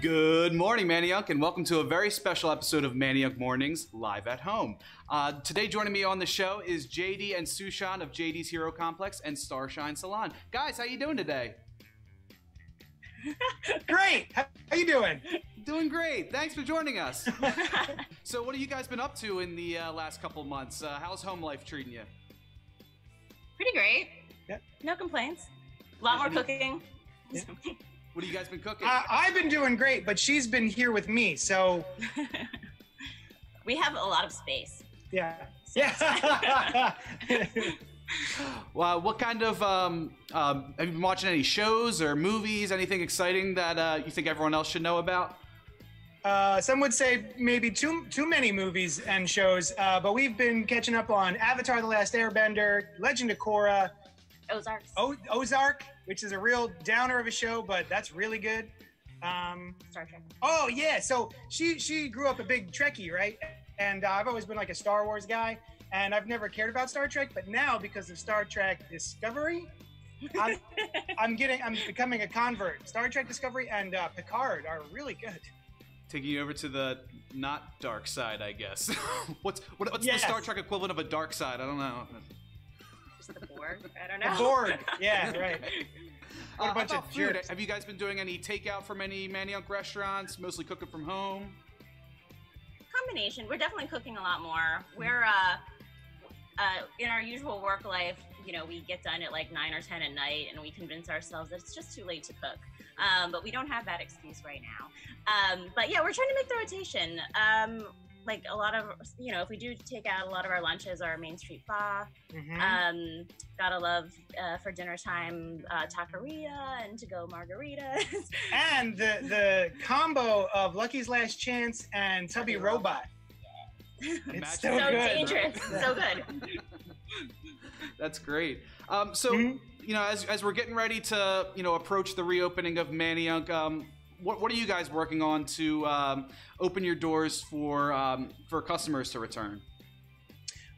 Good morning, Manayunk, and welcome to a very special episode of Manayunk Mornings live at home. Today, joining me on the show is JD and Shan of JD's Hero Complex and Starshine Salon. Guys, how you doing today? Great. How you doing? Doing great. Thanks for joining us. So, what have you guys been up to in the last couple months? How's home life treating you? Pretty great. Yeah. No complaints. A lot more cooking. Yeah. What have you guys been cooking? I've been doing great, but she's been here with me, so we have a lot of space. Yeah. Yeah. Well, what kind of have you been watching any shows or movies? Anything exciting that you think everyone else should know about? Some would say maybe too many movies and shows, but we've been catching up on Avatar: The Last Airbender, Legend of Korra, Ozark, which is a real downer of a show, but that's really good. Star Trek. Oh yeah, so she grew up a big Trekkie, right? And I've always been like a Star Wars guy, and I've never cared about Star Trek, but now because of Star Trek Discovery, I'm becoming a convert. Star Trek Discovery and Picard are really good. Taking you over to the not dark side, I guess. What's Yes. the Star Trek equivalent of a dark side? I don't know. The Borg? I don't know. The Borg, yeah, right. What a bunch about of food? jerks. Have you guys been doing any takeout from any Manayunk restaurants? Mostly cooking from home? Combination. We're definitely cooking a lot more. We're in our usual work life, you know, we get done at like 9 or 10 at night, and we convince ourselves that it's just too late to cook. But we don't have that excuse right now. But yeah, we're trying to make the rotation. Like a lot of, you know, if we do take out, a lot of our lunches are Main Street Pho. Mm-hmm. Gotta love for dinner time taqueria and to-go margaritas. And the combo of Lucky's Last Chance and Tubby Robot. It's so So good. dangerous. So good. That's great. So, you know, as we're getting ready to, you know, approach the reopening of Manayunk, what are you guys working on to open your doors for customers to return?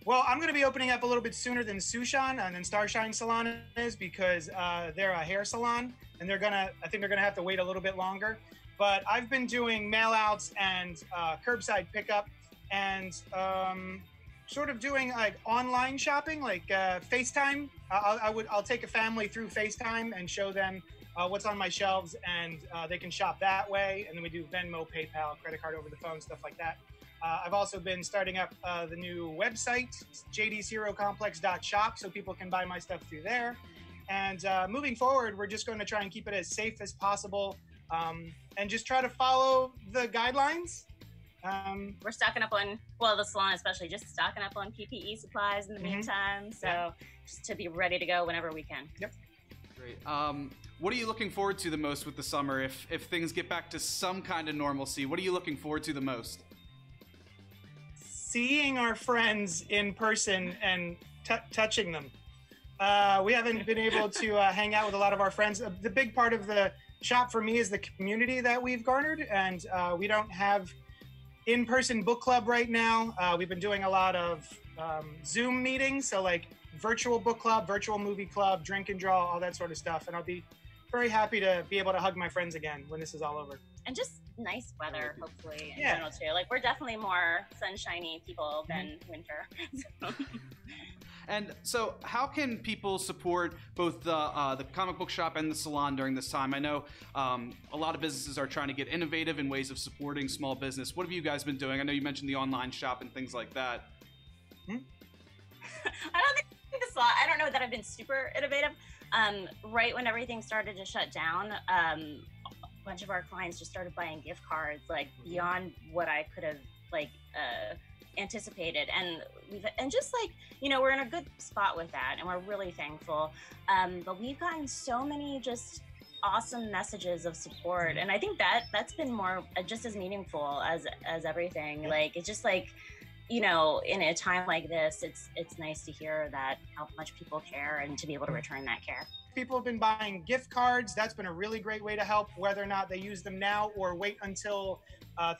Well, I'm going to be opening up a little bit sooner than Shan and then Starshine Salon is, because they're a hair salon, and I think they're gonna have to wait a little bit longer. But I've been doing mail outs and curbside pickup, and sort of doing like online shopping, like FaceTime. I'll take a family through FaceTime and show them what's on my shelves, and they can shop that way. And then we do Venmo, PayPal, credit card over the phone, stuff like that. I've also been starting up the new website, jdsherocomplex.shop, so people can buy my stuff through there. And moving forward, we're just going to try and keep it as safe as possible, and just try to follow the guidelines. We're stocking up on, well, the salon especially, just stocking up on PPE supplies in the meantime. So just to be ready to go whenever we can. Yep. Great. What are you looking forward to the most with the summer? If things get back to some kind of normalcy, what are you looking forward to the most? Seeing our friends in person and touching them. We haven't been able to hang out with a lot of our friends. The big part of the shop for me is the community that we've garnered, and we don't have in-person book club right now. We've been doing a lot of Zoom meetings, so like virtual book club, virtual movie club, drink and draw, all that sort of stuff. And I'll be very happy to be able to hug my friends again when this is all over. And just nice weather, hopefully, in Yeah. general, too. Like, we're definitely more sunshiny people than winter. And so, how can people support both the comic book shop and the salon during this time? I know a lot of businesses are trying to get innovative in ways of supporting small business. What have you guys been doing? I know you mentioned the online shop and things like that. I don't think the salon, I don't know that I've been super innovative. Right when everything started to shut down, a bunch of our clients just started buying gift cards, like beyond what I could have anticipated, and just like, you know, we're in a good spot with that, and we're really thankful. But we've gotten so many just awesome messages of support, and I think that's been more just as meaningful as everything. Like, it's just like, you know, in a time like this, it's nice to hear that how much people care and to be able to return that care. People have been buying gift cards. That's been a really great way to help, whether or not they use them now or wait until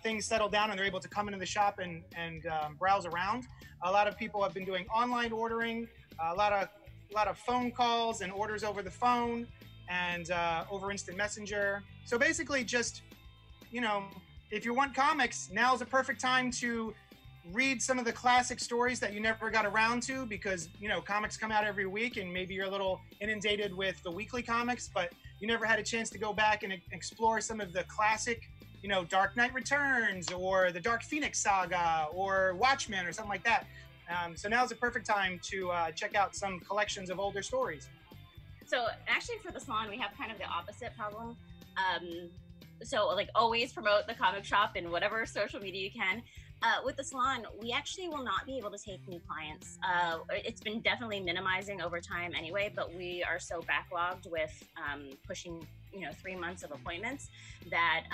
things settle down and they're able to come into the shop and browse around. A lot of people have been doing online ordering, a lot of phone calls and orders over the phone and over instant messenger. So basically just if you want comics, now's a perfect time to read some of the classic stories that you never got around to, because comics come out every week and maybe you're a little inundated with the weekly comics, but you never had a chance to go back and explore some of the classic, Dark Knight Returns or the Dark Phoenix Saga or Watchmen or something like that. So now's the perfect time to check out some collections of older stories. So actually for the salon, we have kind of the opposite problem. So like always promote the comic shop in whatever social media you can. With the salon, we actually will not be able to take new clients. It's been definitely minimizing over time anyway, but we are so backlogged with pushing 3 months of appointments that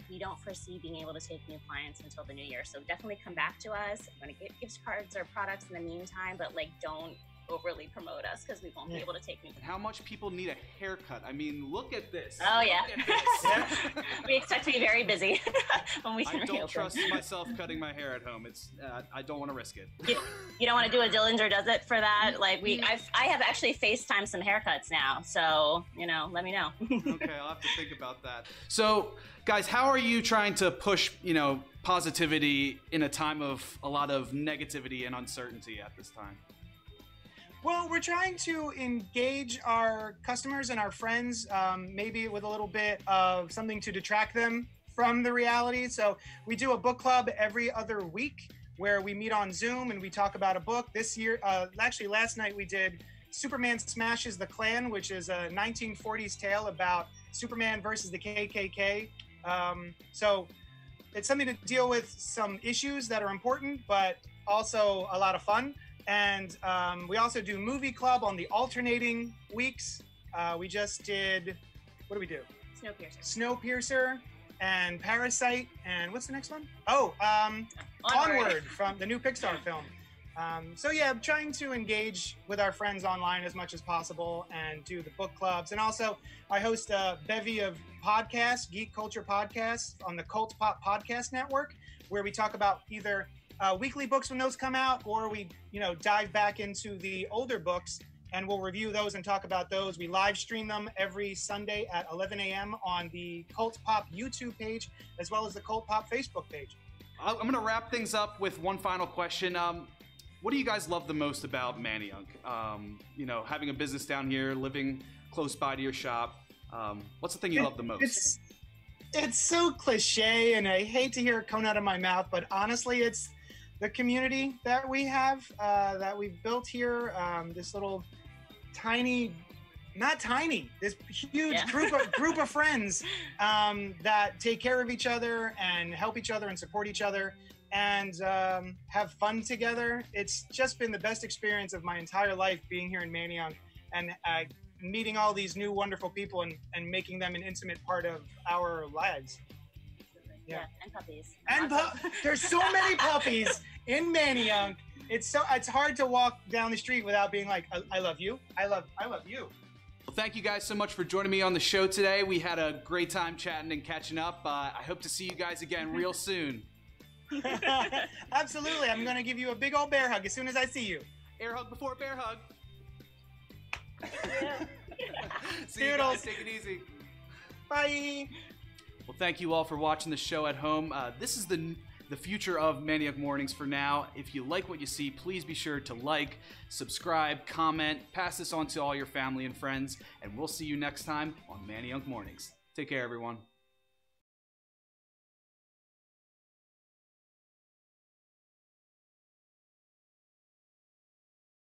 we don't foresee being able to take new clients until the new year. So definitely come back to us. I'm going to get gift cards or products in the meantime, but don't overly promote us because we won't be able to take new. And how much people need a haircut? I mean, look at this. Oh yeah. We expect to be very busy when we can reopen. I don't trust myself cutting my hair at home. It's I don't want to risk it. You don't want to do a Dillinger Does It for that? I have actually FaceTimed some haircuts now, so let me know. Okay, I'll have to think about that. So, guys, how are you trying to push positivity in a time of a lot of negativity and uncertainty at this time? Well, we're trying to engage our customers and our friends, maybe with a little bit of something to detract them from the reality. So we do a book club every other week where we meet on Zoom and we talk about a book. This year, actually last night we did Superman Smashes the Klan, which is a 1940s tale about Superman versus the KKK. So it's something to deal with some issues that are important, but also a lot of fun. And we also do movie club on the alternating weeks. We just did, what do we do? Snowpiercer and Parasite. And what's the next one? Oh, Onward from the new Pixar film. So yeah, I'm trying to engage with our friends online as much as possible and do the book clubs. And also I host a bevy of podcasts, geek culture podcasts on the Cult Pop Podcast Network, where we talk about either weekly books when those come out, or we dive back into the older books and we'll review those and talk about those. We live stream them every Sunday at 11 a.m. on the Cult Pop YouTube page as well as the Cult Pop Facebook page. I'm going to wrap things up with one final question. What do you guys love the most about Manayunk? Having a business down here, living close by to your shop. What's the thing you love the most? It's so cliche, and I hate to hear it come out of my mouth, but honestly, it's the community that we have, that we've built here. This little this huge group of friends that take care of each other and help each other and support each other and have fun together. It's just been the best experience of my entire life being here in Manayunk and meeting all these new wonderful people and making them an intimate part of our lives. Yeah, and puppies. And there's so many puppies in Manayunk. It's hard to walk down the street without being like, I love you. I love you. Well, thank you guys so much for joining me on the show today. We had a great time chatting and catching up. I hope to see you guys again real soon. Absolutely. I'm going to give you a big old bear hug as soon as I see you. Air hug before bear hug. Yeah. See you guys. Take it easy. Bye. Well, thank you all for watching the show at home. This is the future of Manayunk Mornings for now. If you like what you see, please be sure to like, subscribe, comment, pass this on to all your family and friends, and we'll see you next time on Manayunk Mornings. Take care, everyone.